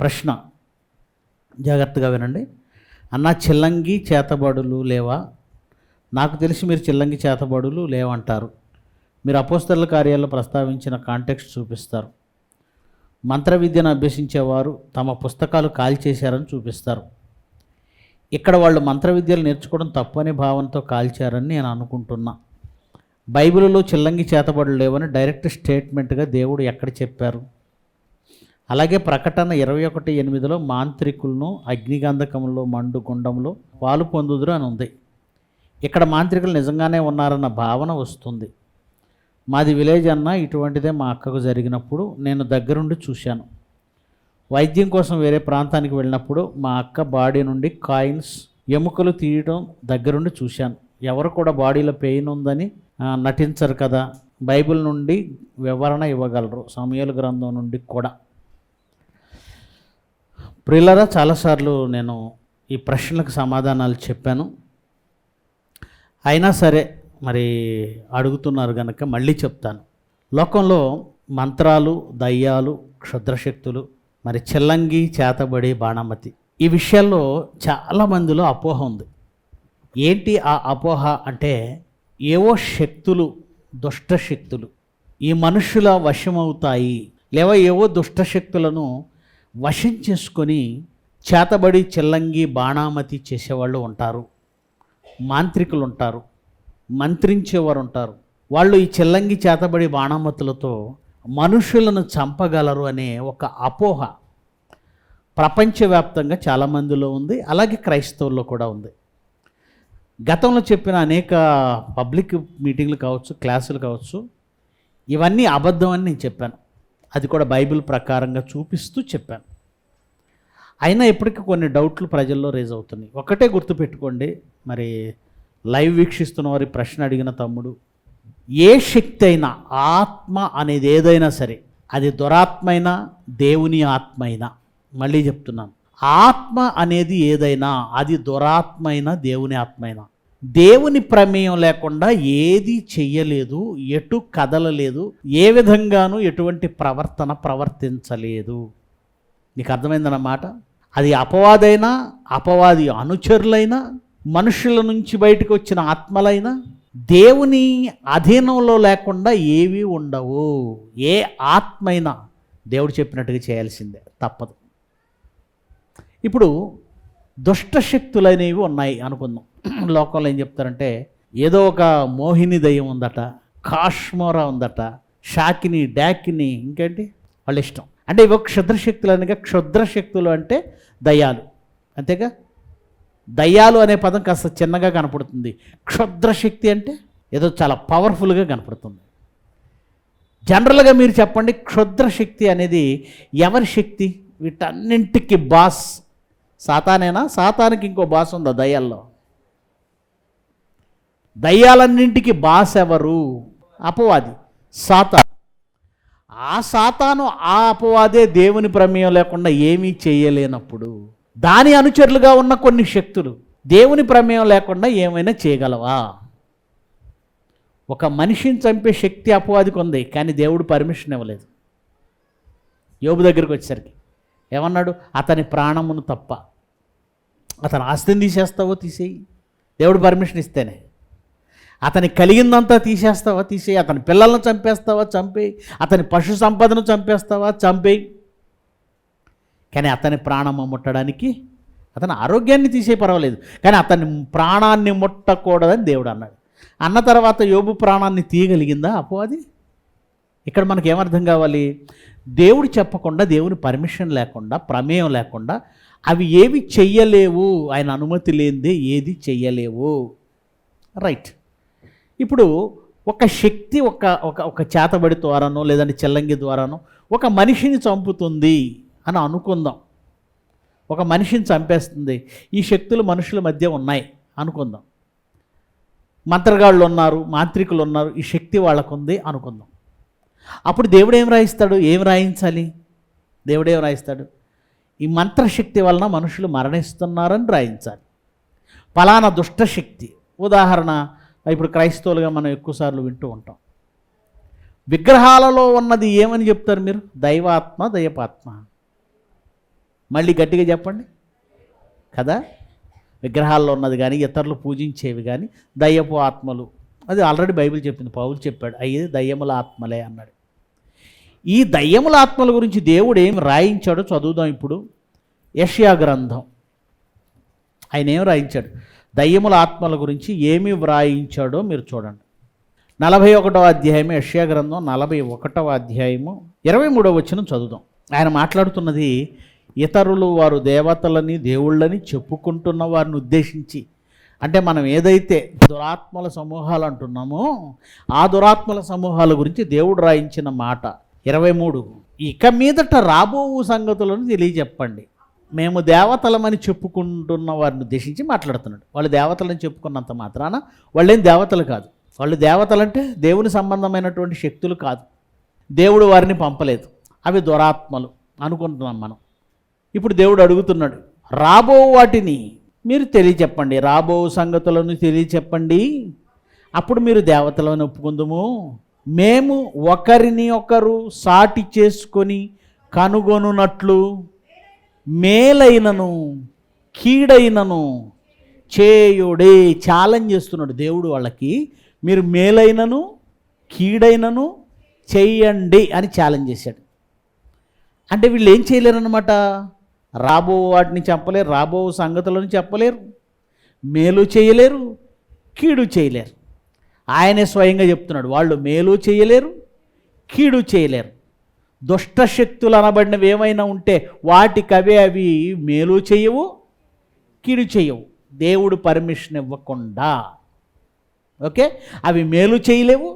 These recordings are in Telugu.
ప్రశ్న జాగ్రత్తగా వినండి. అన్న, చిల్లంగి చేతబడులు లేవా? నాకు తెలిసి మీరు చిల్లంగి చేతబడులు లేవంటారు. మీరు అపోస్తలుల కార్యాల్లో ప్రస్తావించిన కాంటెక్స్ట్ చూపిస్తారు. మంత్ర విద్యను అభ్యసించేవారు తమ పుస్తకాలు కాల్చేశారని చూపిస్తారు. ఇక్కడ వాళ్ళు మంత్ర విద్యలు నేర్చుకోవడం తప్పని భావంతో కాల్చారని నేను అనుకుంటున్నా. బైబిల్లో చిల్లంగి చేతబడులు లేవని డైరెక్ట్ స్టేట్మెంట్గా దేవుడు ఎక్కడ చెప్పారు? అలాగే ప్రకటన 21:8 మాంత్రికులను అగ్నిగంధకంలో మండు గుండంలో పాలు పొందుదురు అని ఉంది. ఇక్కడ మాంత్రికులు నిజంగానే ఉన్నారన్న భావన వస్తుంది. మాది విలేజ్ అన్న, ఇటువంటిదే మా అక్కకు జరిగినప్పుడు నేను దగ్గరుండి చూశాను. వైద్యం కోసం వేరే ప్రాంతానికి వెళ్ళినప్పుడు మా అక్క బాడీ నుండి కాయిన్స్, ఎముకలు తీయడం దగ్గరుండి చూశాను. ఎవరు కూడా బాడీలో పెయిన్ ఉందని నటించరు కదా. బైబిల్ నుండి వివరణ ఇవ్వగలరు, సమూయేలు గ్రంథం నుండి కూడా. ప్రియులారా, చాలాసార్లు నేను ఈ ప్రశ్నలకు సమాధానాలు చెప్పాను. అయినా సరే మరి అడుగుతున్నారు కనుక మళ్ళీ చెప్తాను. లోకంలో మంత్రాలు, దయ్యాలు, క్షుద్రశక్తులు, మరి చిల్లంగి, చేతబడి, బాణమతి, ఈ విషయాల్లో చాలామందిలో అపోహ ఉంది. ఏంటి ఆ అపోహ అంటే, ఏవో శక్తులు, దుష్టశక్తులు ఈ మనుషుల వశమవుతాయి, లేవో ఏవో దుష్టశక్తులను వశం చేసుకొని చేతబడి, చిల్లంగి, బాణామతి చేసేవాళ్ళు ఉంటారు. మాంత్రికులు ఉంటారు, మంత్రించేవారు ఉంటారు. వాళ్ళు ఈ చిల్లంగి, చేతబడి, బాణామతులతో మనుషులను చంపగలరు అనే ఒక అపోహ ప్రపంచవ్యాప్తంగా చాలామందిలో ఉంది. అలాగే క్రైస్తవుల్లో కూడా ఉంది. గతంలో చెప్పిన అనేక పబ్లిక్ మీటింగ్లు కావచ్చు, క్లాసులు కావచ్చు, ఇవన్నీ అబద్ధం అని నేను చెప్పాను. అది కూడా బైబిల్ ప్రకారంగా చూపిస్తూ చెప్పాను. అయినా ఇప్పటికీ కొన్ని డౌట్లు ప్రజల్లో రేజ్ అవుతున్నాయి. ఒకటే గుర్తుపెట్టుకోండి, మరి లైవ్ వీక్షిస్తున్న వారి ప్రశ్న అడిగిన తమ్ముడు, ఏ శక్తి అయినా, ఆత్మ అనేది ఏదైనా సరే, అది దురాత్మైనా దేవుని ఆత్మ అయినా, మళ్ళీ చెప్తున్నాను, ఆత్మ అనేది ఏదైనా అది దురాత్మైనా దేవుని ఆత్మైనా, దేవుని ప్రమేయం లేకుండా ఏది చెయ్యలేదు, ఎటు కదలలేదు, ఏ విధంగానూ ఎటువంటి ప్రవర్తన ప్రవర్తించలేదు. నీకు అర్థమైందన్నమాట. అది అపవాదైనా, అపవాది అనుచరులైనా, మనుషుల నుంచి బయటకు వచ్చిన ఆత్మలైనా దేవుని అధీనంలో లేకుండా ఏవీ ఉండవు. ఏ ఆత్మైనా దేవుడు చెప్పినట్టుగా చేయాల్సిందే, తప్పదు. ఇప్పుడు దుష్టశక్తులు అనేవి ఉన్నాయి అనుకుందాం. లోకంలో ఏం చెప్తారంటే, ఏదో ఒక మోహిని దయ్యం ఉందట, కాశ్మోరా ఉందట, షాకిని, డాకిని, ఇంకేంటి వాళ్ళ ఇష్టం. అంటే ఇవి క్షుద్రశక్తులు అనగా, క్షుద్రశక్తులు అంటే దయ్యాలు, అంతేగా. దయ్యాలు అనే పదం కాస్త చిన్నగా కనపడుతుంది. క్షుద్రశక్తి అంటే ఏదో చాలా పవర్ఫుల్గా కనపడుతుంది. జనరల్గా మీరు చెప్పండి, క్షుద్రశక్తి అనేది ఎవరి శక్తి? వీటన్నింటికి బాస్ సాతానేనా? సాతానికి ఇంకో బాస్ ఉందా దయ్యాల్లో? దయ్యాలన్నింటికి బాస్ ఎవరు? అపవాది, సాతాను. ఆ సాతాను, ఆ అపవాదే దేవుని ప్రమేయం లేకుండా ఏమీ చేయలేనప్పుడు, దాని అనుచరులుగా ఉన్న కొన్ని శక్తులు దేవుని ప్రమేయం లేకుండా ఏమైనా చేయగలవా? ఒక మనిషిని చంపే శక్తి అపవాదికి ఉంది, కానీ దేవుడు పర్మిషన్ ఇవ్వలేదు. యోబు దగ్గరికి వచ్చేసరికి ఏమన్నాడు? అతని ప్రాణమును తప్ప. అతని ఆస్తిని తీసేస్తావో తీసేయి, దేవుడు పర్మిషన్ ఇస్తేనే. అతని కలిగిందంతా తీసేస్తావా? తీసేయి. అతని పిల్లలను చంపేస్తావా? చంపేయి. అతని పశు సంపదను చంపేస్తావా? చంపేయి. కానీ అతని ప్రాణము ముట్టడానికి, అతని ఆరోగ్యాన్ని తీసే పర్వాలేదు, కానీ అతని ప్రాణాన్ని ముట్టకూడదని దేవుడు అన్నాడు. అన్న తర్వాత యోబు ప్రాణాన్ని తీయగలిగిందా అపవాది? ఇక్కడ మనకి ఏమర్థం కావాలి? దేవుడు చెప్పకుండా, దేవుని పర్మిషన్ లేకుండా, ప్రమేయం లేకుండా అవి ఏవి చెయ్యలేవు. ఆయన అనుమతి లేనిదే ఏది చెయ్యలేవు. రైట్. ఇప్పుడు ఒక శక్తి ఒక చేతబడి ద్వారానో లేదంటే చిల్లంగి ద్వారానో ఒక మనిషిని చంపుతుంది అని అనుకుందాం. ఒక మనిషిని చంపేస్తుంది. ఈ శక్తులు మనుషుల మధ్య ఉన్నాయి అనుకుందాం. మంత్రగాళ్ళు ఉన్నారు, మాంత్రికులు ఉన్నారు, ఈ శక్తి వాళ్ళకు ఉంది అనుకుందాం. అప్పుడు దేవుడు ఏం రాయిస్తాడు? ఏం రాయించాలి? దేవుడు ఏం రాయిస్తాడు? ఈ మంత్రశక్తి వలన మనుషులు మరణిస్తున్నారని రాయించాలి. ఫలానా దుష్టశక్తి. ఉదాహరణ, ఇప్పుడు క్రైస్తవులుగా మనం ఎక్కువసార్లు వింటూ ఉంటాం, విగ్రహాలలో ఉన్నది ఏమని చెప్తారు మీరు? దైవాత్మ, దైవపాత్మ. మళ్ళీ గట్టిగా చెప్పండి కదా. విగ్రహాల్లో ఉన్నది కానీ ఇతరులు పూజించేవి కానీ దయ్యపు ఆత్మలు, అది ఆల్రెడీ బైబిల్ చెప్పింది, పౌలు చెప్పాడు, అయ్యి దయ్యముల ఆత్మలే అన్నాడు. ఈ దయ్యముల ఆత్మల గురించి దేవుడు ఏం రాయించాడో చదువుదాం ఇప్పుడు. యెషయా గ్రంథం, ఆయన ఏం రాయించాడు, దయ్యముల ఆత్మల గురించి ఏమి వ్రాయించాడో మీరు చూడండి. 41వ అధ్యాయము, యెషయా గ్రంథం 41వ అధ్యాయము 23వ వచనం చదువుదాం. ఆయన మాట్లాడుతున్నది ఇతరులు వారు దేవతలని దేవుళ్ళని చెప్పుకుంటున్న వారిని ఉద్దేశించి. అంటే మనం ఏదైతే దురాత్మల సమూహాలు అంటున్నామో ఆ దురాత్మల సమూహాల గురించి దేవుడు రాయించిన మాట 23. ఇక మీదట రాబో సంగతులను తెలియజెప్పండి. మేము దేవతలమని చెప్పుకుంటున్న వారిని ఉద్దేశించి మాట్లాడుతున్నాడు. వాళ్ళు దేవతలని చెప్పుకున్నంత మాత్రాన వాళ్ళేం దేవతలు కాదు. వాళ్ళు దేవతలంటే దేవుని సంబంధమైనటువంటి శక్తులు కాదు, దేవుడు వారిని పంపలేదు, అవి దురాత్మలు అనుకుంటున్నాం మనం. ఇప్పుడు దేవుడు అడుగుతున్నాడు, రాబో వాటిని మీరు తెలియచెప్పండి, రాబో సంగతులను తెలియచెప్పండి, అప్పుడు మీరు దేవతలను ఒప్పుకుందుము. మేము ఒకరిని ఒకరు సాటి చేసుకొని కనుగొనున్నట్లు మేలైనను కీడైనను చేయుడే. ఛాలెంజ్ చేస్తున్నాడు దేవుడు వాళ్ళకి, మీరు మేలైనను కీడైనను చెయ్యండి అని ఛాలెంజ్ చేశాడు. అంటే వీళ్ళు ఏం చేయలేరన్నమాట, రాబో వాటిని చెప్పలేరు, రాబో సంగతులను చెప్పలేరు, మేలు చేయలేరు, కీడు చేయలేరు. ఆయనే స్వయంగా చెప్తున్నాడు, వాళ్ళు మేలు చేయలేరు, కీడు చేయలేరు. దుష్టశక్తులు అనబడినవి ఏమైనా ఉంటే వాటికవే అవి మేలు చేయవు, కీడు చేయవు, దేవుడు పర్మిషన్ ఇవ్వకుండా. ఓకే, అవి మేలు చేయలేవు,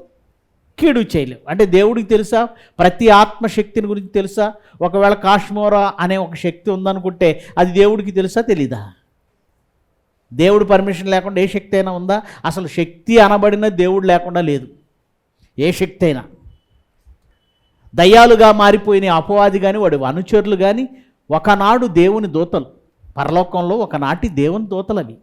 కీడు చేయలేవు. అంటే దేవుడికి తెలుసా ప్రతి ఆత్మశక్తిని గురించి తెలుసా? ఒకవేళ కాశ్మోరా అనే ఒక శక్తి ఉందనుకుంటే అది దేవుడికి తెలుసా తెలీదా? దేవుడు పర్మిషన్ లేకుండా ఏ శక్తి అయినా ఉందా? అసలు శక్తి అనబడిన దేవుడు లేకుండా లేదు ఏ శక్తి అయినా. దయ్యాలుగా మారిపోయిన అపవాది కానీ వాడి అనుచరులు కానీ ఒకనాడు దేవుని దూతలు, పరలోకంలో ఒకనాటి దేవుని దూతలు. అవి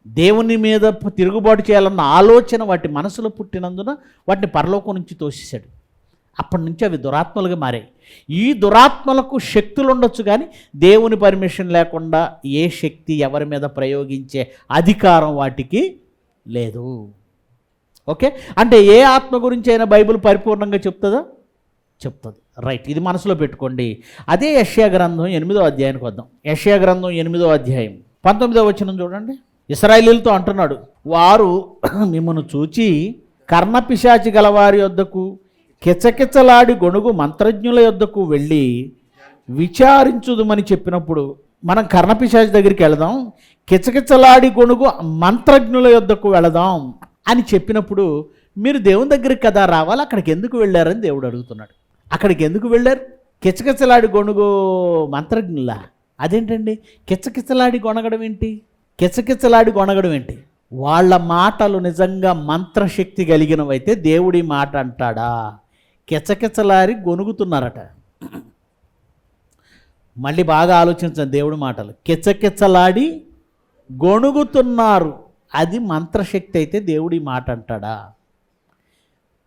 దేవుని మీద తిరుగుబాటు చేయాలన్న ఆలోచన వాటి మనసులో పుట్టినందున వాటిని పరలోకం నుంచి తోసేశాడు. అప్పటి నుంచి అవి దురాత్మలుగా మారాయి. ఈ దురాత్మలకు శక్తులు ఉండొచ్చు కానీ దేవుని పర్మిషన్ లేకుండా ఏ శక్తి ఎవరి మీద ప్రయోగించే అధికారం వాటికి లేదు. ఓకే, అంటే ఏ ఆత్మ గురించి అయినా బైబిల్ పరిపూర్ణంగా చెప్తుందా? చెప్తుంది. రైట్, ఇది మనసులో పెట్టుకోండి. అదే యెషయా గ్రంథం 8వ అధ్యాయానికి వద్దాం. యెషయా గ్రంథం 8వ అధ్యాయం 19వ వచనం చూడండి. ఇశ్రాయేలీయులతో అంటున్నాడు, వారు మిమ్మను చూచి కర్ణపిశాచి గలవారి యొద్దకు కిచకిచలాడి గొణుగు మంత్రజ్ఞుల యొద్దకు వెళ్ళి విచారించుదుమని చెప్పినప్పుడు, మనం కర్ణపిశాచి దగ్గరికి వెళదాం, కిచకిచలాడి గొణుగు మంత్రజ్ఞుల యొద్దకు వెళదాం అని చెప్పినప్పుడు, మీరు దేవుని దగ్గరికి కదా రావాలి, అక్కడికి ఎందుకు వెళ్ళారని దేవుడు అడుగుతున్నాడు. అక్కడికి ఎందుకు వెళ్ళారు? కిచకిచలాడి గొణుగు మంత్రజ్ఞులా? అదేంటండి కిచకిచలాడి గొనగడం ఏంటి? కిచకిచలాడి గొనగడం ఏంటి? వాళ్ళ మాటలు నిజంగా మంత్రశక్తి కలిగినవైతే దేవుడి మాట అంటాడా? కిచకిచలాడి గొనుగుతున్నారట. మళ్ళీ బాగా ఆలోచించండి దేవుడి మాటలు. కిచకిచలాడి గొణుగుతున్నారు, అది మంత్రశక్తి అయితే దేవుడి మాట అంటాడా?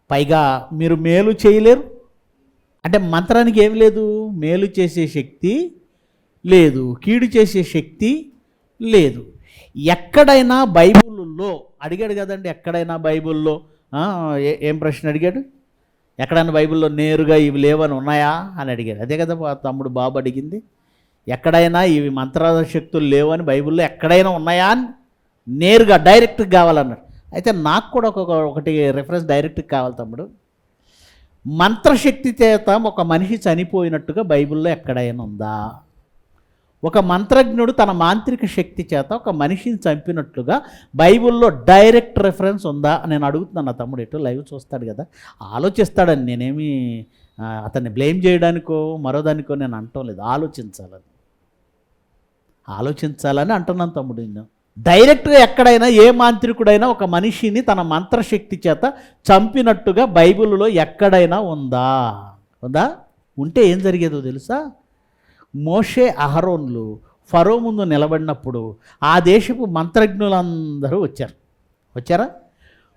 పైగా మీరు మేలు చేయలేరు అంటే మంత్రానికి ఏమి లేదు, మేలు చేసే శక్తి లేదు, కీడు చేసే శక్తి లేదు. ఎక్కడైనా బైబిల్లో అడిగాడు కదండి, ఎక్కడైనా బైబిల్లో ఏం ప్రశ్న అడిగాడు? ఎక్కడైనా బైబిల్లో నేరుగా ఇవి లేవని ఉన్నాయా అని అడిగాడు. అదే కదా తమ్ముడు బాబు అడిగింది. ఎక్కడైనా ఇవి మంత్రాల శక్తులు లేవని బైబిల్లో ఎక్కడైనా ఉన్నాయా అని నేరుగా డైరెక్ట్గా కావాలన్నాడు. అయితే నాకు కూడా ఒకటి రెఫరెన్స్ డైరెక్ట్గా కావాలి తమ్ముడు. మంత్రశక్తి చేత ఒక మనిషి చనిపోయినట్టుగా బైబిల్లో ఎక్కడైనా ఉందా? ఒక మంత్రజ్ఞుడు తన మాంత్రిక శక్తి చేత ఒక మనిషిని చంపినట్లుగా బైబిల్లో డైరెక్ట్ రెఫరెన్స్ ఉందా నేను అడుగుతున్నాను. నా తమ్ముడు ఎటు లైవ్ చూస్తాడు కదా, ఆలోచిస్తాడని నేనేమి అతన్ని బ్లేమ్ చేయడానికో మరోదానికో నేను అంటం లేదు. ఆలోచించాలని అంటున్నాను తమ్ముడు. నేను డైరెక్ట్గా ఎక్కడైనా ఏ మాంత్రికుడైనా ఒక మనిషిని తన మంత్రశక్తి చేత చంపినట్టుగా బైబిల్లో ఎక్కడైనా ఉందా? ఉంటే ఏం జరిగేదో తెలుసా? మోషే అహరోన్లు ఫరో ముందు నిలబడినప్పుడు ఆ దేశపు మంత్రజ్ఞులందరూ వచ్చారా?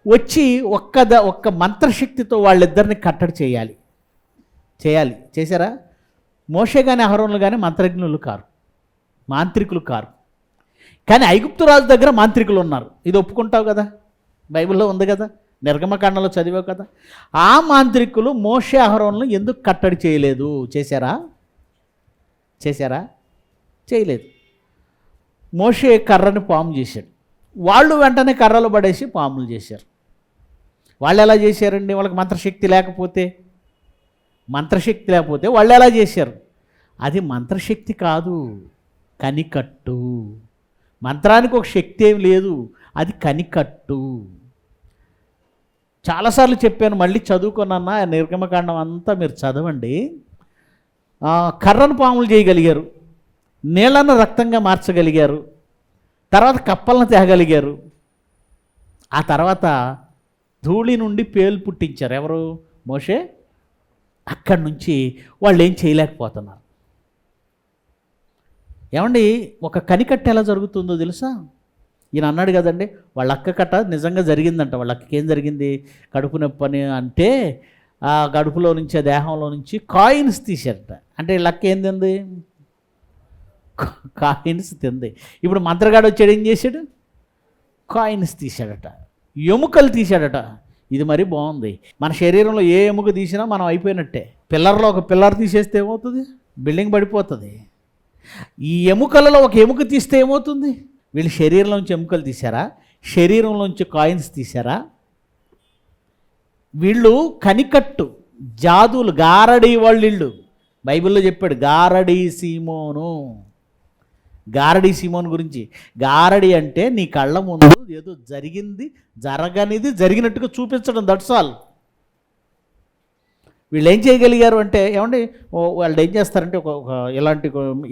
వచ్చి ఒక్క మంత్రశక్తితో వాళ్ళిద్దరిని కట్టడి చేయాలి. చేశారా? మోషే కానీ అహరోనులు కానీ మంత్రజ్ఞులు కారు, మాంత్రికులు కారు. కానీ ఐగుప్తు రాజు దగ్గర మాంత్రికులు ఉన్నారు. ఇది ఒప్పుకుంటావు కదా, బైబిల్లో ఉంది కదా, నిర్గమకాండంలో చదివావు కదా. ఆ మాంత్రికులు మోషే అహరోనులను ఎందుకు కట్టడి చేయలేదు? చేశారా? చేయలేదు. మోషే కర్రని పాము చేశాడు, వాళ్ళు వెంటనే కర్రలు పడేసి పాములు చేశారు. వాళ్ళు ఎలా చేశారండి? వాళ్ళకి మంత్రశక్తి లేకపోతే వాళ్ళు ఎలా చేశారు? అది మంత్రశక్తి కాదు, కనికట్టు. మంత్రానికి ఒక శక్తి ఏమి లేదు, అది కనికట్టు. చాలాసార్లు చెప్పాను, మళ్ళీ చదువుకున్నా, నిర్గమకాండం అంతా మీరు చదవండి. కర్రను పాములు చేయగలిగారు, నీళ్లను రక్తంగా మార్చగలిగారు, తర్వాత కప్పలను తేగలిగారు, ఆ తర్వాత ధూళి నుండి పేలు పుట్టించారు. ఎవరు? మోషే. అక్కడి నుంచి వాళ్ళు ఏం చేయలేకపోతున్నారు. ఏమండి, ఒక కనికట్ట ఎలా జరుగుతుందో తెలుసా? ఈయన అన్నాడు కదండి, వాళ్ళ అక్క కట్ట నిజంగా జరిగిందంట. వాళ్ళ అక్కకి ఏం జరిగింది? కడుపు నొప్పి అని అంటే ఆ కడుపులో నుంచి, ఆ దేహంలో నుంచి కాయిన్స్ తీశారట. అంటే వీళ్ళ అక్క ఏం తింది? కాయిన్స్ తింది. ఇప్పుడు మంత్రగాడు వచ్చాడు, ఏం చేశాడు? కాయిన్స్ తీశాడట, ఎముకలు తీశాడట. ఇది మరీ బాగుంది. మన శరీరంలో ఏ ఎముక తీసినా మనం అయిపోయినట్టే. పిల్లర్లో ఒక పిల్లర్ తీసేస్తే ఏమవుతుంది? బిల్డింగ్ పడిపోతుంది. ఈ ఎముకలలో ఒక ఎముక తీస్తే ఏమవుతుంది? వీళ్ళు శరీరంలోంచి ఎముకలు తీశారా? శరీరంలోంచి కాయిన్స్ తీశారా? వీళ్ళు కనికట్టు జాదులు, గారడీ వాళ్ళు. బైబిల్లో చెప్పాడు గారడీ సీమోను గురించి. గారడి అంటే నీ కళ్ళ ముందు ఏదో జరిగింది, జరగనిది జరిగినట్టుగా చూపించడం, దట్స్ ఆల్. వీళ్ళు ఏం చేయగలిగారు అంటే, ఏమండి, వాళ్ళు ఏం చేస్తారంటే ఒక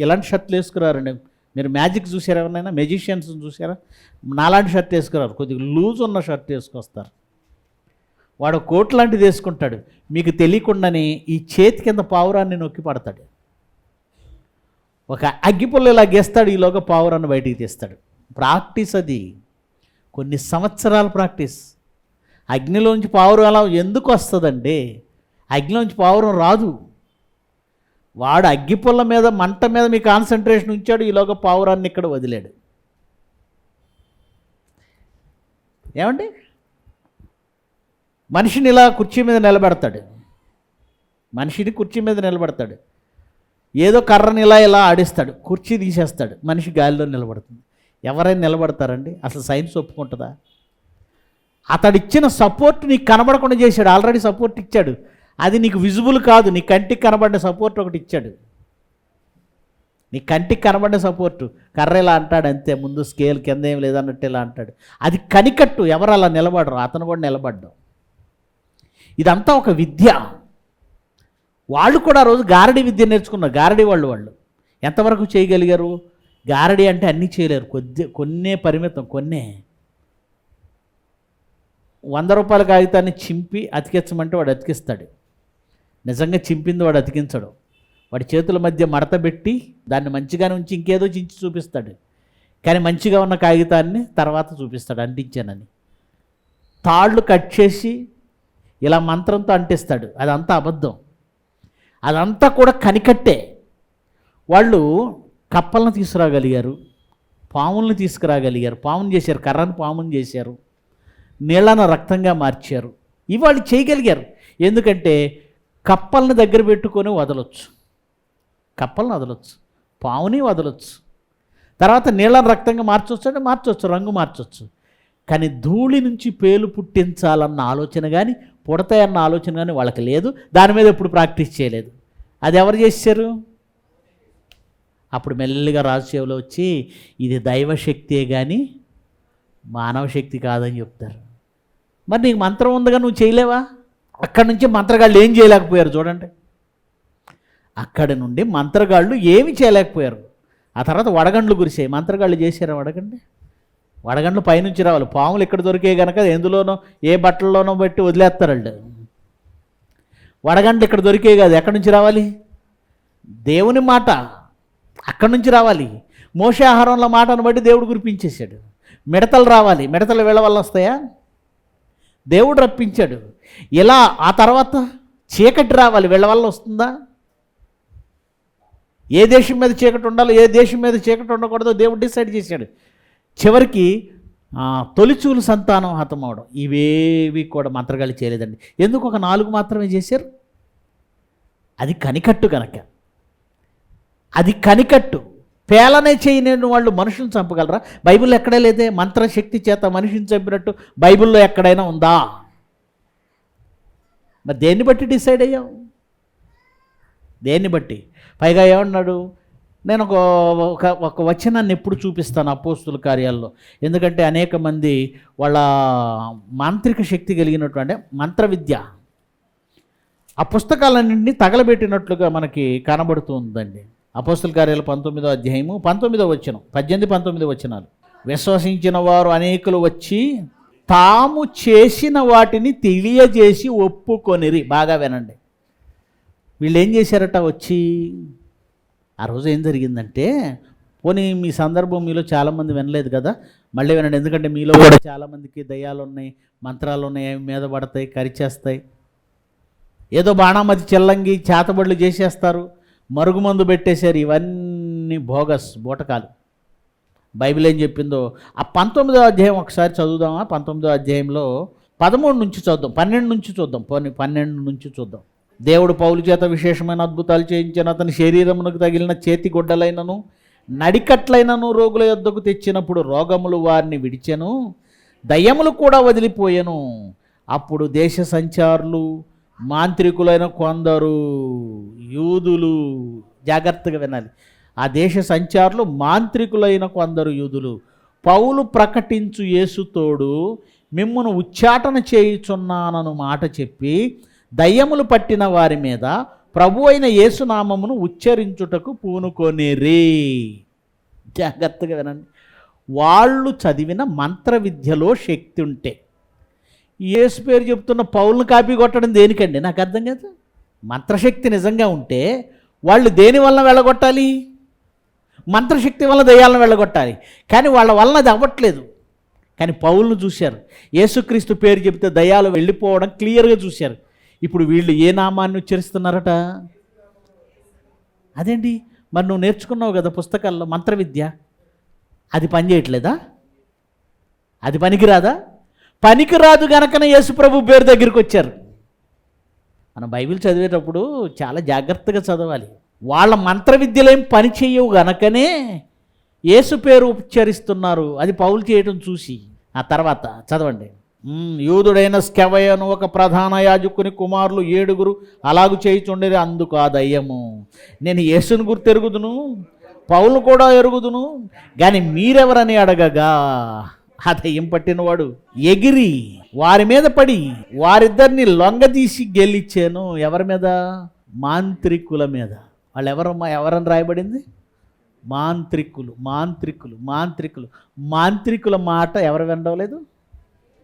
ఎలాంటి షర్ట్లు వేసుకురారండి. మీరు మ్యాజిక్ చూసారా? ఎవరైనా మెజిషియన్స్ చూసారా? నాలాంటి షర్ట్ వేసుకురారు, కొద్దిగా లూజ్ ఉన్న షర్ట్ వేసుకొస్తారు. వాడు కోట్ లాంటిది వేసుకుంటాడు, మీకు తెలియకుండానే ఈ చేతి కింద పావురాన్ని నొక్కి పడతాడు. ఒక అగ్గిపుల్ల ఇలా గేస్తాడు, ఈలోగా పావురాన్ని బయటికి తీస్తాడు. ప్రాక్టీస్ అది, కొన్ని సంవత్సరాల ప్రాక్టీస్. అగ్నిలోంచి పావురం అలా ఎందుకు వస్తుందండి? అగ్నిలోంచి పావురం రాదు. వాడు అగ్గిపుల్ల మీద, మంట మీద మీ కాన్సన్ట్రేషన్ ఉంచాడు, ఈలోగా పావురాన్ని ఇక్కడ వదిలాడు. ఏమండి, మనిషిని ఇలా కుర్చీ మీద నిలబెడతాడు, ఏదో కర్రని ఇలా ఆడిస్తాడు, కుర్చీ తీసేస్తాడు, మనిషి గాలిలో నిలబడుతుంది. ఎవరైనా నిలబడతారండి? అసలు సైన్స్ ఒప్పుకుంటుందా? అతడిచ్చిన సపోర్ట్ నీకు కనబడకుండా చేశాడు. ఆల్రెడీ సపోర్ట్ ఇచ్చాడు, అది నీకు విజిబుల్ కాదు. నీ కంటికి కనబడ్డ సపోర్ట్ ఒకటి ఇచ్చాడు. నీ కంటికి కనబడ్డ సపోర్టు కర్ర ఇలా అంటాడు అంతే, ముందు స్కేల్ కింద ఏం లేదన్నట్టు ఇలా అంటాడు. అది కనికట్టు. ఎవరు అలా నిలబడరు, అతను కూడా నిలబడ్డాం. ఇదంతా ఒక విద్య. వాళ్ళు కూడా రోజు గారడీ విద్య నేర్చుకున్నారు. గారడీ వాళ్ళు ఎంతవరకు చేయగలిగారు? గారడీ అంటే అన్నీ చేయలేరు, కొన్నే పరిమితం. 100 రూపాయల కాగితాన్ని చింపి అతికించమంటే వాడు అతికిస్తాడు. నిజంగా చింపింది వాడు అతికించడు. వాడి చేతుల మధ్య మడత పెట్టి దాన్ని మంచిగానే ఉంచి ఇంకేదో చించి చూపిస్తాడు. కానీ మంచిగా ఉన్న కాగితాన్ని తర్వాత చూపిస్తాడు అంటించానని. తాళ్ళు కట్ చేసి ఇలా మంత్రంతో అంటిస్తాడు. అదంతా అబద్ధం. అదంతా కూడా కనికట్టే. వాళ్ళు కప్పలను తీసుకురాగలిగారు, పాములను తీసుకురాగలిగారు, పాముని చేశారు, కర్రను పాముని చేశారు, నీళ్లను రక్తంగా మార్చారు. ఇవాళ చేయగలిగారు. ఎందుకంటే కప్పలను దగ్గర పెట్టుకొని వదలొచ్చు, కప్పలను వదలొచ్చు, పాముని వదలొచ్చు, తర్వాత నీళ్లను రక్తంగా మార్చవచ్చు అంటే మార్చవచ్చు, రంగు మార్చవచ్చు. కానీ ధూళి నుంచి పేలు పుట్టించాలన్న ఆలోచన కానీ, పుడతాయన్న ఆలోచన కానీ వాళ్ళకి లేదు. దాని మీద ఎప్పుడు ప్రాక్టీస్ చేయలేదు. అది ఎవరు చేశారు? అప్పుడు మెల్లిగా రాజుసేవలో వచ్చి ఇది దైవశక్తియే కానీ మానవ శక్తి కాదని చెప్తారు. మరి నీకు మంత్రం ఉందిగా, నువ్వు చేయలేవా? అక్కడి నుంచి మంత్రగాళ్ళు ఏం చేయలేకపోయారు చూడండి. అక్కడి నుండి మంత్రగాళ్ళు ఏమి చేయలేకపోయారు. ఆ తర్వాత వడగండ్లు కురిసాయి. మంత్రగాళ్ళు చేశారా వడగండ్లు పైనుంచి రావాలి. పాములు ఎక్కడ దొరికే కనుక ఎందులోనో ఏ బట్టల్లోనో పెట్టి వదిలేస్తారండి. వడగండ్లు ఇక్కడ దొరికే కాదు, ఎక్కడి నుంచి రావాలి? దేవుని మాట అక్కడి నుంచి రావాలి. మోషే ఆహారంలో మాటను బట్టి దేవుడు కురిపించేశాడు. మిడతలు రావాలి. మిడతలు వీళ్ళ వల్ల వస్తాయా? దేవుడు రప్పించాడు. ఇలా ఆ తర్వాత చీకటి రావాలి, వీళ్ళ వల్ల వస్తుందా? ఏ దేశం మీద చీకటి ఉండాలో ఏ దేశం మీద చీకటి ఉండకూడదో దేవుడు డిసైడ్ చేశాడు. చివరికి తొలిచూలు సంతానం హతమవడం, ఇవేవి కూడా మంత్రగాళ్ళు చేయలేదండి. ఎందుకు ఒక 4 మాత్రమే చేశారు? అది కనికట్టు కనుక. అది కనికట్టు. పేలనే చేయలేని వాళ్ళు మనుషులను చంపగలరా? బైబిల్లో ఎక్కడే లేదే. మంత్రశక్తి చేత మనిషిని చంపినట్టు బైబిల్లో ఎక్కడైనా ఉందా? మరి దేన్ని బట్టి డిసైడ్ అయ్యాం? దేన్ని బట్టి? పైగా ఏమన్నాడు? నేను ఒక వచనాన్ని ఎప్పుడు చూపిస్తాను అపోస్తుల కార్యాల్లో. ఎందుకంటే అనేక మంది వాళ్ళ మాంత్రిక శక్తి కలిగినటువంటి మంత్ర విద్య ఆ పుస్తకాలన్నింటినీ తగలబెట్టినట్లుగా మనకి కనబడుతూ ఉందండి. అపోస్తుల కార్యాలు 19వ అధ్యాయము 19వ వచనం, 18-19 వచనాలు. విశ్వసించిన వారు అనేకులు వచ్చి తాము చేసిన వాటిని తెలియజేసి ఒప్పుకొనిరి. బాగా వినండి. వీళ్ళు ఏం చేశారట? వచ్చి ఆ రోజు ఏం జరిగిందంటే, పోనీ మీ సందర్భం మీలో చాలామంది వినలేదు కదా, మళ్ళీ వినండి. ఎందుకంటే మీలో కూడా చాలామందికి దయ్యాలు ఉన్నాయి, మంత్రాలు ఉన్నాయి, అవి మీద పడతాయి, కరిచేస్తాయి. ఏదో బాణామతి చెల్లంగి చేతబడులు చేసేస్తారు, మరుగుమందు పెట్టేశారు. ఇవన్నీ బోగస్ బూటకాలు. బైబిల్ ఏం చెప్పిందో ఆ 19వ అధ్యాయం ఒకసారి చదువుదామా? 19వ అధ్యాయంలో 13 నుంచి చూద్దాం, 12 నుంచి చూద్దాం. 12 నుంచి చూద్దాం. దేవుడు పౌలు చేత విశేషమైన అద్భుతాలు చేయించిన అతని శరీరమునకు తగిలిన చేతి గుడ్డలైనను నడికట్లైనను రోగుల యొద్దకు తెచ్చినప్పుడు రోగములు వారిని విడిచెను, దయ్యములు కూడా వదిలిపోయెను. అప్పుడు దేశ సంచారులు, మాంత్రికులైన కొందరు యూదులు, జాగ్రత్తగా వినాలి, ఆ దేశ సంచారులు మాంత్రికులైన కొందరు యూదులు పౌలు ప్రకటించు యేసుతోడు మిమ్మును ఉచ్చాటన చేయుచున్నానను మాట చెప్పి దయ్యములు పట్టిన వారి మీద ప్రభు అయిన యేసునామమును ఉచ్చరించుటకు పూనుకొనిరి. జాగ్రత్తగా వినండి. వాళ్ళు చదివిన మంత్ర విద్యలో శక్తి ఉంటే, యేసు పేరు చెప్తున్న పౌలను కాపీ కొట్టడం దేనికండి? నాకు అర్థం కాదు. మంత్రశక్తి నిజంగా ఉంటే వాళ్ళు దేని వలన వెళ్ళగొట్టాలి? మంత్రశక్తి వల్ల దయ్యాలను వెళ్ళగొట్టాలి. కానీ వాళ్ళ వలన అది అవ్వట్లేదు. కానీ పౌలను చూశారు, యేసుక్రీస్తు పేరు చెప్తే దయ్యాలు వెళ్ళిపోవడం క్లియర్గా చూశారు. ఇప్పుడు వీళ్ళు ఏ నామాన్ని ఉచ్చరిస్తున్నారట? అదేంటి మరి నువ్వు నేర్చుకున్నావు కదా పుస్తకాల్లో మంత్ర విద్య, అది పనిచేయట్లేదా? అది పనికిరాదా? పనికిరాదు గనకనే యేసుప్రభు పేరు దగ్గరికి వచ్చారు. మనం బైబిల్ చదివేటప్పుడు చాలా జాగ్రత్తగా చదవాలి. వాళ్ళ మంత్ర విద్యలేం పని చేయవు గనకనే యేసు పేరు ఉచ్చరిస్తున్నారు. అది పౌలు చేయడం చూసి. ఆ తర్వాత చదవండి. యూదుడైన స్కెవయను ఒక ప్రధాన యాజకుని కుమారులు 7 అలాగు చేయుచుండేది. అందుకు ఆ దయ్యము, నేను యేసుని గుర్తు ఎరుగుదును, పౌలు కూడా ఎరుగుదును, కానీ మీరెవరని అడగగా ఆ దయ్యం పట్టినవాడు ఎగిరి వారి మీద పడి వారిద్దరిని లొంగదీసి గెలిచాను. ఎవరి మీద? మాంత్రికుల మీద. వాళ్ళు ఎవరని రాయబడింది? మాంత్రికులు. మాంత్రికులు మాంత్రికులు మాంత్రికుల మాట ఎవరు వినలేదు?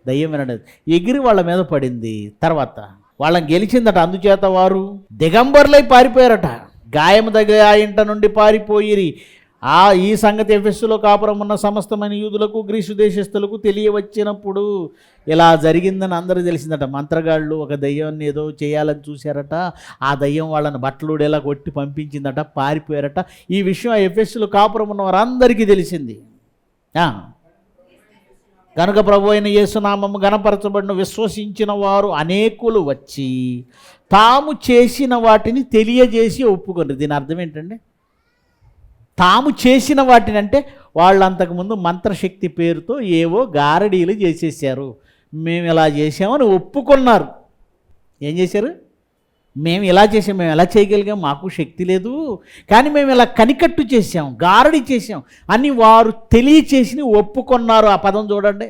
దయ్యం వినలేదు. ఎగిరి వాళ్ళ మీద పడింది. తర్వాత వాళ్ళని గెలిచిందట. అందుచేత వారు దిగంబరులై పారిపోయారట. గాయము దగ్గర ఆ ఇంట నుండి పారిపోయిరి. ఈ సంగతి ఎఫెస్సులో కాపురం ఉన్న సమస్తమైన యూదులకు గ్రీసు దేశస్థులకు తెలియవచ్చినప్పుడు ఇలా జరిగిందని అందరూ తెలిసిందట. మంత్రగాళ్ళు ఒక దయ్యాన్ని ఏదో చేయాలని చూశారట. ఆ దయ్యం వాళ్ళని బట్టలుడేలా కొట్టి పంపించిందట, పారిపోయారట. ఈ విషయం ఆ ఎఫెస్సులో కాపురం ఉన్న వారందరికీ తెలిసింది. కనుక ప్రభు అయిన యేసునామము గణపరచబడిన విశ్వసించిన వారు అనేకులు వచ్చి తాము చేసిన వాటిని తెలియజేసి ఒప్పుకొన్నారు. దీని అర్థం ఏంటండి? తాము చేసిన వాటిని అంటే వాళ్ళు అంతకుముందు మంత్రశక్తి పేరుతో ఏవో గారడీలు చేసేసారు. మేము ఇలా చేసామని ఒప్పుకున్నారు. ఏం చేశారు? మేము ఇలా చేసాం, మేము ఎలా చేయగలిగాం, మాకు శక్తి లేదు, కానీ మేము ఇలా కనికట్టు చేసాం, గారడి చేసాం అని వారు తెలియచేసి ఒప్పుకున్నారు. ఆ పదం చూడండి,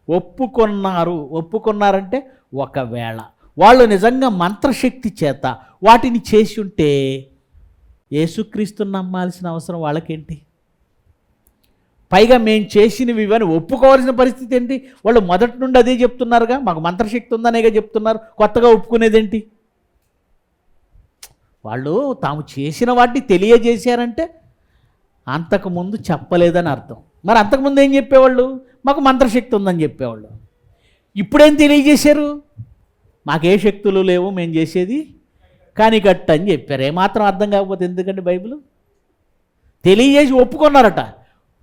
ఒప్పుకున్నారు. ఒప్పుకున్నారంటే ఒకవేళ వాళ్ళు నిజంగా మంత్రశక్తి చేత వాటిని చేసి ఉంటే యేసుక్రీస్తుని నమ్మాల్సిన అవసరం వాళ్ళకేంటి? పైగా మేము చేసినవి ఇవన్నీ ఒప్పుకోవాల్సిన పరిస్థితి ఏంటి? వాళ్ళు మొదటి నుండి అదే చెప్తున్నారుగా, మాకు మంత్రశక్తి ఉందనేగా చెప్తున్నారు. కొత్తగా ఒప్పుకునేదేంటి? వాళ్ళు తాము చేసిన వాటిని తెలియజేశారంటే అంతకుముందు చెప్పలేదని అర్థం. మరి అంతకుముందు ఏం చెప్పేవాళ్ళు? మాకు మంత్రశక్తి ఉందని చెప్పేవాళ్ళు. ఇప్పుడేం తెలియజేశారు? మాకే శక్తులు లేవు, మేము చేసేది కానికట్టు అని చెప్పారు. ఏమాత్రం అర్థం కాకపోతే ఎందుకండి బైబిల్? తెలియజేసి ఒప్పుకున్నారట.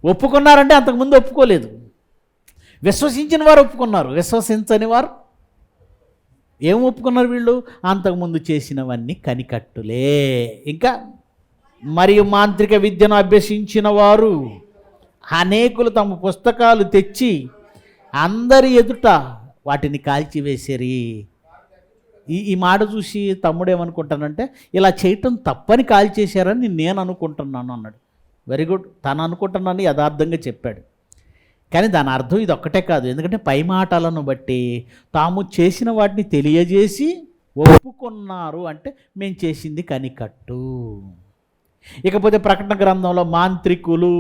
ఒప్పుకున్నారంటే అంతకుముందు ఒప్పుకోలేదు. విశ్వసించిన వారు ఒప్పుకున్నారు, విశ్వసించని వారు ఏం ఒప్పుకున్నారు? వీళ్ళు అంతకుముందు చేసినవన్నీ కనికట్టులే. ఇంకా మరియు మాంత్రిక విద్యను అభ్యసించిన వారు అనేకులు తమ పుస్తకాలు తెచ్చి అందరి ఎదుట వాటిని కాల్చివేసిరి. ఈ మాట చూసి తమ్ముడు ఏమనుకుంటానంటే, ఇలా చేయటం తప్పని కాల్చేశారని నేను అనుకుంటున్నాను అన్నాడు. వెరీ గుడ్, తను అనుకుంటున్నాను యథార్థంగా చెప్పాడు. కానీ దాని అర్థం ఇది ఒక్కటే కాదు. ఎందుకంటే పై మాటలను బట్టి తాము చేసిన వాటిని తెలియజేసి ఒప్పుకున్నారు అంటే మేము చేసింది కనికట్టు. ఇకపోతే ప్రకటన గ్రంథంలో మాంత్రికులు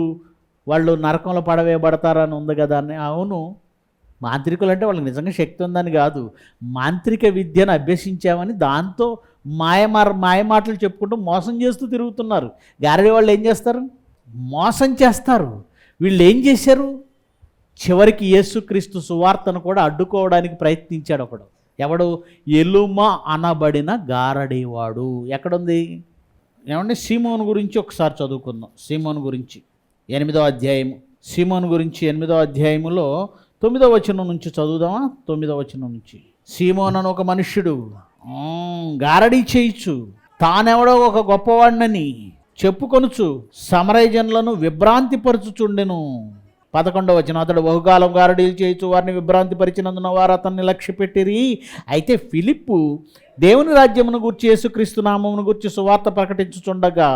వాళ్ళు నరకంలో పడవేయబడతారని ఉంది కదా అని. అవును, మాంత్రికులు అంటే వాళ్ళకి నిజంగా శక్తి ఉందని కాదు, మాంత్రిక విద్యను అభ్యసించామని దాంతో మాయమాటలు చెప్పుకుంటూ మోసం చేస్తూ తిరుగుతున్నారు. గారడీ వాళ్ళు ఏం చేస్తారు? మోసం చేస్తారు. వీళ్ళు ఏం చేశారు? చివరికి యేసుక్రీస్తు సువార్తను కూడా అడ్డుకోవడానికి ప్రయత్నించాడు ఒకడు. ఎవడు? ఎలుమ అనబడిన గారడీవాడు. ఎక్కడుంది? ఏమంటే సీమోను గురించి ఒకసారి చదువుకుందాం. సీమోను గురించి 8వ అధ్యాయము, సీమోను గురించి 8వ అధ్యాయములో 9వ వచనం నుంచి చదువుదామా? 9వ వచనం నుంచి. సీమోను అని ఒక మనుష్యుడు గారడీ చేయిచు తానెవడో ఒక గొప్పవాడినని చెప్పుకొనుచు సమరయ జనులను విభ్రాంతిపరచుచుండెను. 11వ వచనం. అతడు బహుకాలం గారడీలు చేయొచ్చు వారిని విభ్రాంతిపరిచినందున వారు అతన్ని లక్ష్యపెట్టిరి. అయితే ఫిలిప్పు దేవుని రాజ్యమును గూర్చి యేసుక్రీస్తు నామమును గూర్చి సువార్త ప్రకటించుచుండగా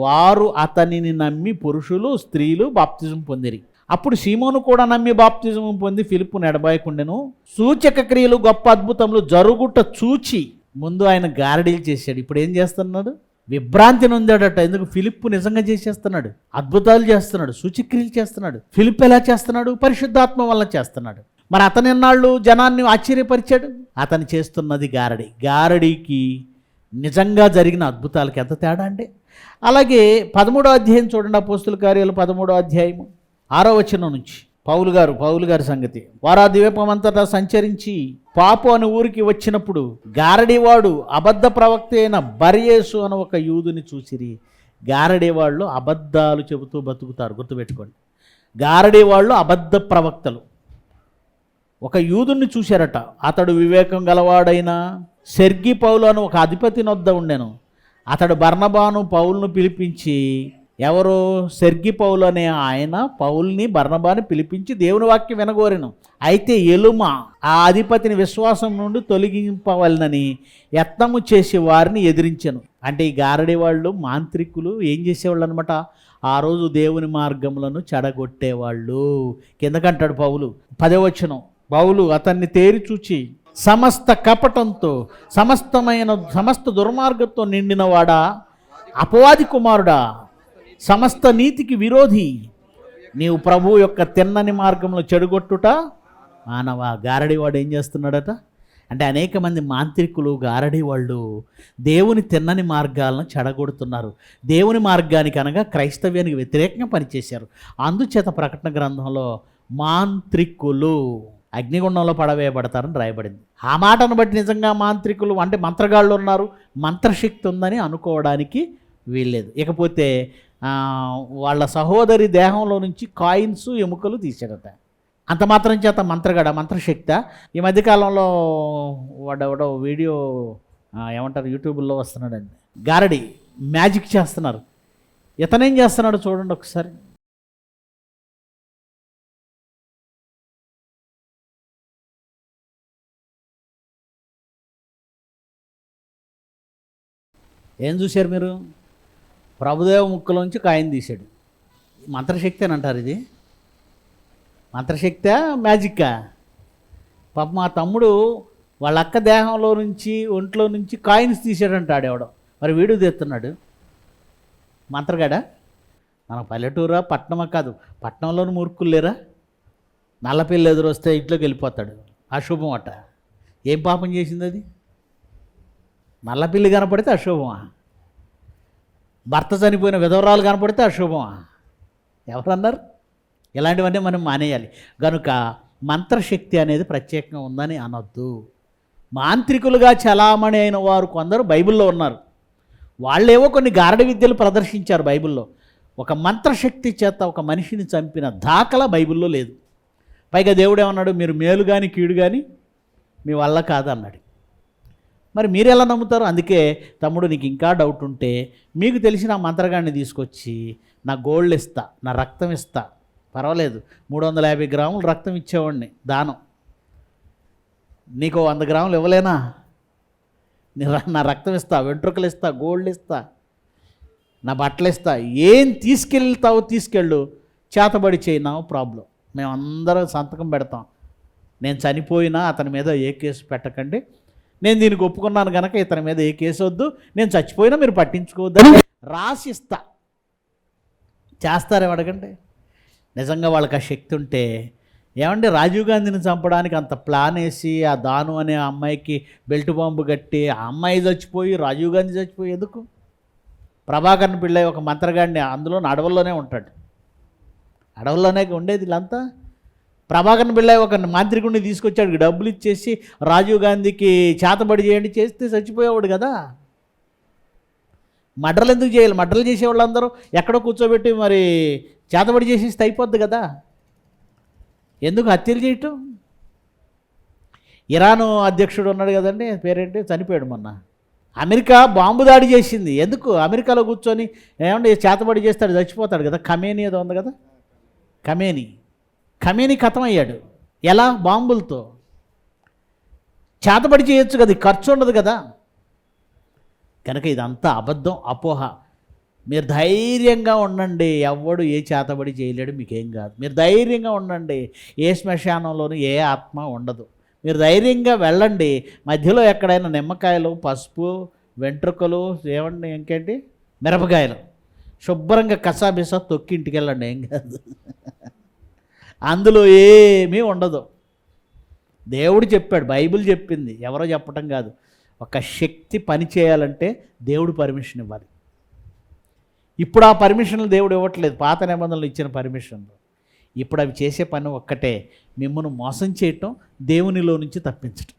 వారు అతనిని నమ్మి పురుషులు స్త్రీలు బాప్తిజం పొందిరి. అప్పుడు సీమోను కూడా నమ్మి బాప్తిజం పొంది ఫిలిప్పును ఎడబాయకుండెను. సూచక క్రియలు గొప్ప అద్భుతములు జరుగుట చూచి ముందు ఆయన గారడీలు చేశాడు. ఇప్పుడు ఏం చేస్తున్నాడు? విభ్రాంతి నొందాడట. ఎందుకు? ఫిలిప్పు నిజంగా చేసేస్తున్నాడు, అద్భుతాలు చేస్తున్నాడు, సూచక్రియలు చేస్తున్నాడు. ఫిలిప్ ఎలా చేస్తున్నాడు? పరిశుద్ధాత్మ వల్ల చేస్తున్నాడు. మరి అతని ఎన్నాళ్ళు జనాన్ని ఆశ్చర్యపరిచాడు? అతను చేస్తున్నది గారడీ. గారడీకి నిజంగా జరిగిన అద్భుతాలకి ఎంత తేడా అండి. అలాగే 13వ అధ్యాయం చూడండి. అపోస్తుల కార్యాలు 13వ అధ్యాయము 6వ వచనం నుంచి. పౌలు గారి సంగతి. వారు ఆ ద్వీపమంతటా సంచరించి పాపు అనే ఊరికి వచ్చినప్పుడు గారడీవాడు అబద్ధ ప్రవక్త అయిన బర్యేసు అని ఒక యూదుని చూసిరి. గారడీవాళ్ళు అబద్ధాలు చెబుతూ బతుకుతారు, గుర్తుపెట్టుకోండి. గారడీవాళ్ళు అబద్ధ ప్రవక్తలు. ఒక యూదుని చూశారట. అతడు వివేకం గలవాడైన సెర్గి పౌలు అని ఒక అధిపతి నొద్ద ఉండెను. అతడు బర్నబాను పౌలును పిలిపించి, ఎవరో సెర్గి పౌలు అనే ఆయన పౌల్ని బర్నబాని పిలిపించి దేవుని వాక్యం వినగోరెను. అయితే ఎలుమ ఆ అధిపతిని విశ్వాసం నుండి తొలగింపవలనని యత్నము చేసి వారిని ఎదిరించెను. అంటే ఈ గారడీ వాళ్ళు మాంత్రికులు ఏం చేసేవాళ్ళు అనమాట? ఆ రోజు దేవుని మార్గములను చెడగొట్టేవాళ్ళు. కిందకంటాడు పౌలు 10వ వచనం. పౌలు అతన్ని తేరి చూచి, సమస్త కపటంతో సమస్త దుర్మార్గంతో నిండినవాడా, అపవాది కుమారుడా, సమస్త నీతికి విరోధి, నీవు ప్రభు యొక్క తిన్నని మార్గంలో చెడుగొట్టుట మానవా. గారడీవాడు ఏం చేస్తున్నాడట అంటే, అనేక మంది మాంత్రికులు గారడీ వాళ్ళు దేవుని తిన్నని మార్గాలను చెడగొడుతున్నారు. దేవుని మార్గానికి అనగా క్రైస్తవ్యానికి వ్యతిరేకంగా పనిచేశారు. అందుచేత ప్రకటన గ్రంథంలో మాంత్రికులు అగ్నిగుండంలో పడవేయబడతారని రాయబడింది. ఆ మాటను బట్టి నిజంగా మాంత్రికులు అంటే మంత్రగాళ్ళు ఉన్నారు, మంత్రశక్తి ఉందని అనుకోవడానికి వీల్లేదు. ఇకపోతే వాళ్ళ సహోదరి దేహంలో నుంచి కాయిన్స్ ఎముకలు తీసాడట. అంత మాత్రం చేత మంత్రశక్తి. ఈ మధ్యకాలంలో వాడెవడో వీడియో ఏమంటారు యూట్యూబ్లో వస్తున్నాడండి, గారడీ మ్యాజిక్ చేస్తున్నారు. ఇతనేం చేస్తున్నాడు చూడండి ఒకసారి. ఏం చూశారు మీరు? ప్రభుదేవ ముక్కలోంచి కాయిన్ తీశాడు. మంత్రశక్తి అని అంటారు. ఇది మంత్రశక్తి మ్యాజిక్కా? పాప మా తమ్ముడు వాళ్ళ అక్క దేహంలో నుంచి ఒంట్లో నుంచి కాయిన్స్ తీసాడంట ఆడేవాడు. మరి వీడియో తీస్తున్నాడు. మంత్రగాడా? మన పల్లెటూరా పట్టణమా? కాదు, పట్టణంలోని మూర్ఖులు లేరా? నల్లపిల్లి ఎదురొస్తే ఇంట్లోకి వెళ్ళిపోతాడు, అశుభం అట. ఏం పాపం చేసింది అది? నల్లపిల్లి కనపడితే అశుభమా? భర్త చనిపోయిన విధవరాలు కనపడితే అశుభమా? ఎవరన్నారు? ఇలాంటివన్నీ మనం మానేయాలి. కనుక మంత్రశక్తి అనేది ప్రత్యేకంగా ఉందని అనొద్దు. మాంత్రికులుగా చలామణి అయిన వారు కొందరు బైబిల్లో ఉన్నారు. వాళ్ళేవో కొన్ని గారడీ విద్యలు ప్రదర్శించారు బైబిల్లో. ఒక మంత్రశక్తి చేత ఒక మనిషిని చంపిన దాఖలా బైబిల్లో లేదు. పైగా దేవుడు ఏమన్నాడు, మీరు మేలు కానీ కీడు కానీ మీ వల్ల కాదు అన్నాడు. మరి మీరు ఎలా నమ్ముతారు? అందుకే తమ్ముడు, నీకు ఇంకా డౌట్ ఉంటే మీకు తెలిసిన ఆ మంత్రగాడిని తీసుకొచ్చి నా గోల్డ్ ఇస్తా, నా రక్తం ఇస్తా, పర్వాలేదు 350 గ్రాములు రక్తం ఇచ్చేవాడిని దానం, నీకు 100 గ్రాములు ఇవ్వలేనా? నా రక్తం ఇస్తా, వెంట్రుకలు ఇస్తా, గోల్డ్ ఇస్తా, నా బట్టలు ఇస్తా, ఏం తీసుకెళ్తావో తీసుకెళ్ళు, చేతబడి చేయనా ప్రాబ్లం, మేమందరం సంతకం పెడతాం, నేను చనిపోయినా అతని మీద ఏ కేసు పెట్టకండి, నేను దీనికి ఒప్పుకున్నాను కనుక ఇతని మీద ఏ కేసు వద్దు, నేను చచ్చిపోయినా మీరు పట్టించుకోవద్దని రాసిస్తా. చేస్తారేమో అడగండి. నిజంగా వాళ్ళకి ఆ శక్తి ఉంటే, ఏమంటే రాజీవ్ గాంధీని చంపడానికి అంత ప్లాన్ వేసి ఆ దాను అనే అమ్మాయికి బెల్ట్ బాంబు కట్టి ఆ అమ్మాయి చచ్చిపోయి రాజీవ్ గాంధీ చచ్చిపోయి ఎందుకు? ప్రభాకరన్ పిళ్ళై ఒక మంత్రగాడిని, అందులో అడవుల్లోనే ఉంటాడు, అడవుల్లోనే ఉండేది వీళ్ళంతా. ప్రభాకరన్ పిళ్ళై ఒక మాంత్రికుడిని తీసుకొచ్చాడు, డబ్బులు ఇచ్చేసి రాజీవ్ గాంధీకి చేతబడి చేయండి, చేస్తే చచ్చిపోయేవాడు కదా. మడ్రలు ఎందుకు చేయాలి? మడ్రలు చేసేవాళ్ళందరూ ఎక్కడో కూర్చోబెట్టి మరి చేతబడి చేసేస్తే అయిపోద్ది కదా, ఎందుకు హత్యలు చేయటం? ఇరాను అధ్యక్షుడు ఉన్నాడు కదండి, పేరేంటి, చనిపోయాడు మొన్న. అమెరికా బాంబు దాడి చేసింది, ఎందుకు? అమెరికాలో కూర్చొని ఏమంటే చేతబడి చేస్తాడు, చచ్చిపోతాడు కదా. ఖమేనీ ఏదో ఉంది కదా, ఖమేనీ ఖతమయ్యాడు. ఎలా? బాంబులతో. చేతబడి చేయొచ్చు కదా, ఖర్చు ఉండదు కదా. కనుక ఇదంతా అబద్ధం, అపోహ. మీరు ధైర్యంగా ఉండండి, ఎవడు ఏ చేతబడి చేయలేడు, మీకేం కాదు. మీరు ధైర్యంగా ఉండండి, ఏ శ్మశానంలోనూ ఏ ఆత్మ ఉండదు. మీరు ధైర్యంగా వెళ్ళండి. మధ్యలో ఎక్కడైనా నిమ్మకాయలు, పసుపు, వెంట్రుకలు, ఏమండి ఇంకేంటి, మిరపకాయలు శుభ్రంగా కసాబిసా తొక్కి ఇంటికి వెళ్ళండి, ఏం కాదు. అందులో ఏమీ ఉండదు. దేవుడు చెప్పాడు, బైబిల్ చెప్పింది, ఎవరో చెప్పటం కాదు. ఒక శక్తి పని చేయాలంటే దేవుడు పర్మిషన్ ఇవ్వాలి. ఇప్పుడు ఆ పర్మిషన్లు దేవుడు ఇవ్వట్లేదు, పాత నిబంధనలు ఇచ్చిన పర్మిషన్లు. ఇప్పుడు అవి చేసే పని ఒక్కటే, మిమ్మల్ని మోసం చేయటం, దేవునిలో నుంచి తప్పించటం.